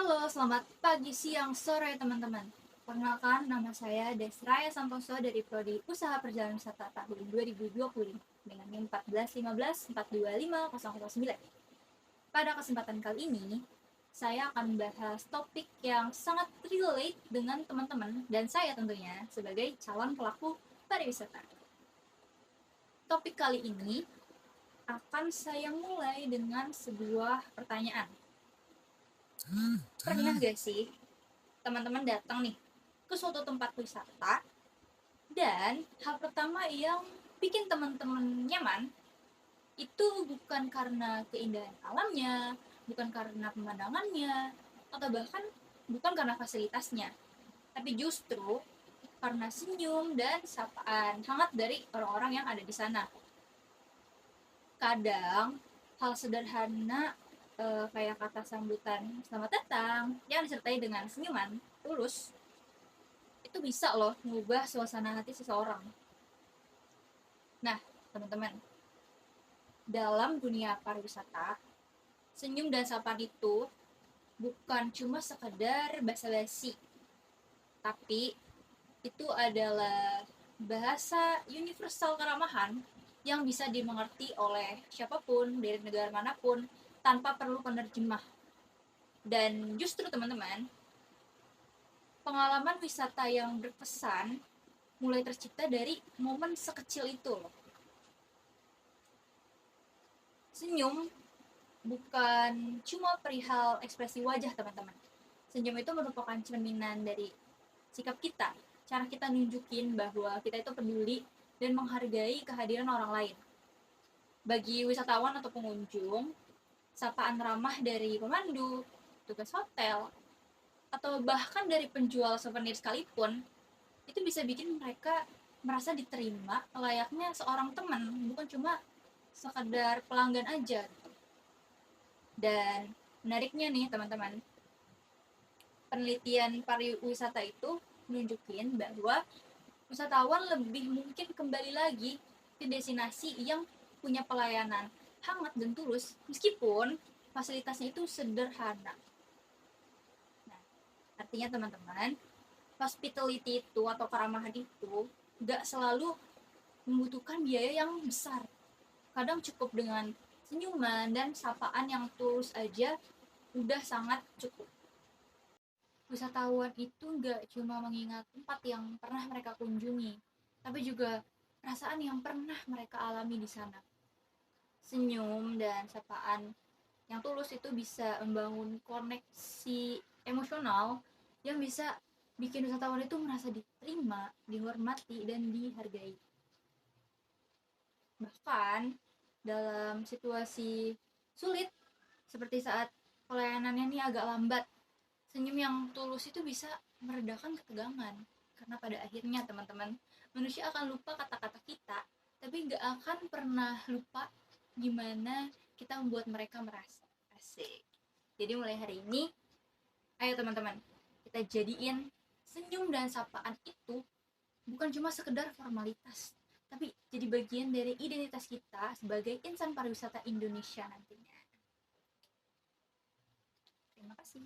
Halo, selamat pagi, siang, sore teman-teman. Perkenalkan, nama saya Desraya Santoso dari Prodi Usaha Perjalanan Wisata tahun 2020 dengan NIM 14154250009. Pada kesempatan kali ini, saya akan membahas topik yang sangat relate dengan teman-teman dan saya tentunya sebagai calon pelaku pariwisata. Topik kali ini akan saya mulai dengan sebuah pertanyaan. Pernah gak sih teman-teman datang nih ke suatu tempat wisata dan hal pertama yang bikin teman-teman nyaman itu bukan karena keindahan alamnya, bukan karena pemandangannya, atau bahkan bukan karena fasilitasnya, tapi justru karena senyum dan sapaan hangat dari orang-orang yang ada di sana. Kadang hal sederhana kayak kata sambutan selamat datang yang disertai dengan senyuman tulus itu bisa loh mengubah suasana hati seseorang. Nah, teman-teman, dalam dunia pariwisata, senyum dan sapaan itu bukan cuma sekedar basa-basi, tapi itu adalah bahasa universal keramahan yang bisa dimengerti oleh siapapun dari negara manapun tanpa perlu penerjemah. Dan justru teman-teman, pengalaman wisata yang berkesan mulai tercipta dari momen sekecil itu loh. Senyum bukan cuma perihal ekspresi wajah teman-teman. Senyum itu merupakan cerminan dari sikap kita, cara kita nunjukin bahwa kita itu peduli dan menghargai kehadiran orang lain. Bagi wisatawan atau pengunjung, sapaan ramah dari pemandu, tugas hotel, atau bahkan dari penjual souvenir sekalipun, itu bisa bikin mereka merasa diterima layaknya seorang teman, bukan cuma sekedar pelanggan aja. Dan menariknya nih teman-teman, penelitian pariwisata itu nunjukin bahwa wisatawan lebih mungkin kembali lagi ke destinasi yang punya pelayanan hangat dan tulus meskipun fasilitasnya itu sederhana. Nah, artinya teman-teman, hospitality itu atau keramahan itu gak selalu membutuhkan biaya yang besar. Kadang cukup dengan senyuman dan sapaan yang tulus aja udah sangat cukup. Wisatawan itu gak cuma mengingat tempat yang pernah mereka kunjungi, tapi juga perasaan yang pernah mereka alami di sana. Senyum dan sapaan yang tulus itu bisa membangun koneksi emosional yang bisa bikin wisatawan itu merasa diterima, dihormati, dan dihargai. Bahkan dalam situasi sulit seperti saat pelayanannya ini agak lambat, senyum yang tulus itu bisa meredakan ketegangan. Karena pada akhirnya teman-teman, manusia akan lupa kata-kata kita, tapi gak akan pernah lupa gimana kita membuat mereka merasa asik. Jadi mulai hari ini, ayo teman-teman, kita jadiin senyum dan sapaan itu bukan cuma sekedar formalitas, tapi jadi bagian dari identitas kita sebagai insan pariwisata Indonesia nantinya. Terima kasih.